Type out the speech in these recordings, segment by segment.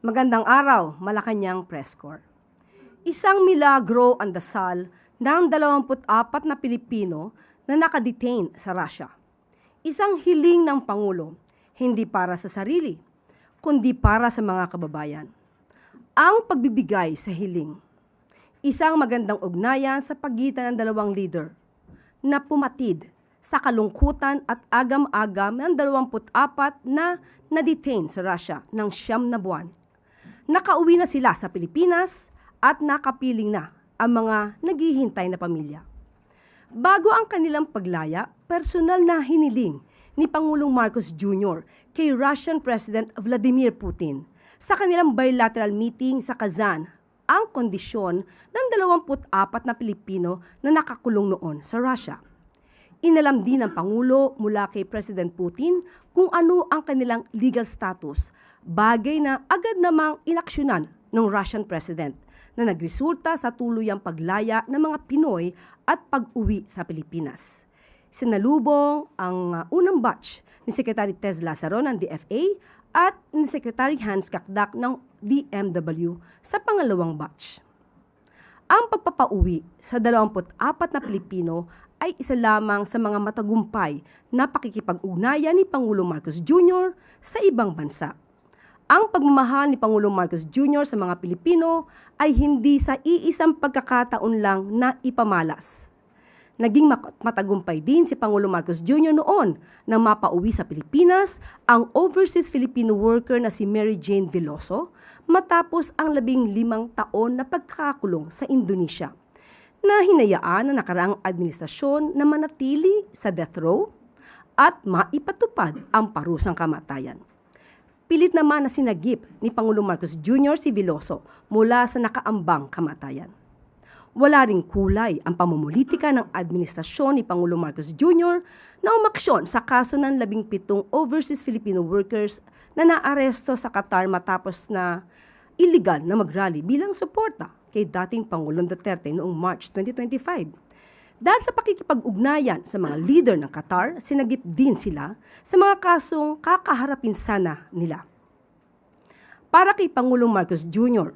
Magandang araw, Malacanang Press Corps. Isang milagro ang dasal ng 24 na Pilipino na nakadetain sa Russia. Isang hiling ng Pangulo, hindi para sa sarili, kundi para sa mga kababayan. Ang pagbibigay sa hiling. Isang magandang ugnayan sa pagitan ng dalawang leader na pumatid sa kalungkutan at agam-agam ng 24 na na-detain sa Russia ng 9 na buwan. Nakauwi na sila sa Pilipinas at nakapiling na ang mga naghihintay na pamilya. Bago ang kanilang paglaya, personal na hiniling ni Pangulong Marcos Jr. kay Russian President Vladimir Putin sa kanilang bilateral meeting sa Kazan ang kondisyon ng 24 na Pilipino na nakakulong noon sa Russia. Inalam din ng Pangulo mula kay President Putin kung ano ang kanilang legal status, bagay na agad namang inaksyonan ng Russian President na nagresulta sa tuluyang paglaya ng mga Pinoy at pag-uwi sa Pilipinas. Sinalubong ang unang batch ni Secretary Tez Lazaro ng DFA at ni Secretary Hans Kakdak ng DMW sa pangalawang batch. Ang pagpapauwi sa 24 na Pilipino ay isa lamang sa mga matagumpay na pakikipag-ugnayan ni Pangulong Marcos Jr. sa ibang bansa. Ang pagmamahal ni Pangulong Marcos Jr. sa mga Pilipino ay hindi sa iisang pagkakataon lang na ipamalas. Naging matagumpay din si Pangulong Marcos Jr. noon nang mapauwi sa Pilipinas ang overseas Filipino worker na si Mary Jane Veloso matapos ang 15 taon na pagkakakulong sa Indonesia, na hinayaan ng nakaraang administrasyon na manatili sa death row at maipatupad ang parusang kamatayan. Pilit naman na sinagip ni Pangulong Marcos Jr. si Veloso mula sa nakaambang kamatayan. Wala ring kulay ang pamumulitika ng administrasyon ni Pangulong Marcos Jr. na umaksyon sa kaso ng 17 overseas Filipino workers na naaresto sa Qatar matapos na illegal na mag-rally bilang suporta kay dating Pangulong Duterte noong March 2025. Dahil sa pakikipag-ugnayan sa mga leader ng Qatar, sinagip din sila sa mga kasong kakaharapin sana nila. Para kay Pangulong Marcos Jr.,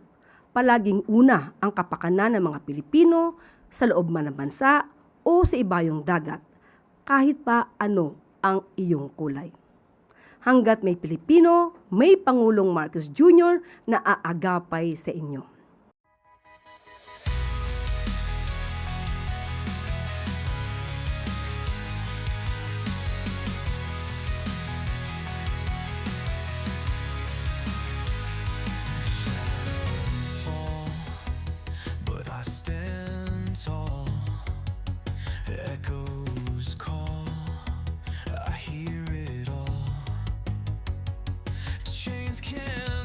palaging una ang kapakanan ng mga Pilipino sa loob man ng bansa o sa ibayong dagat, kahit pa ano ang iyong kulay. Hanggat may Pilipino, may Pangulong Marcos Jr. na aagapay sa inyo. I stand tall, echoes call, I hear it all. Chains can't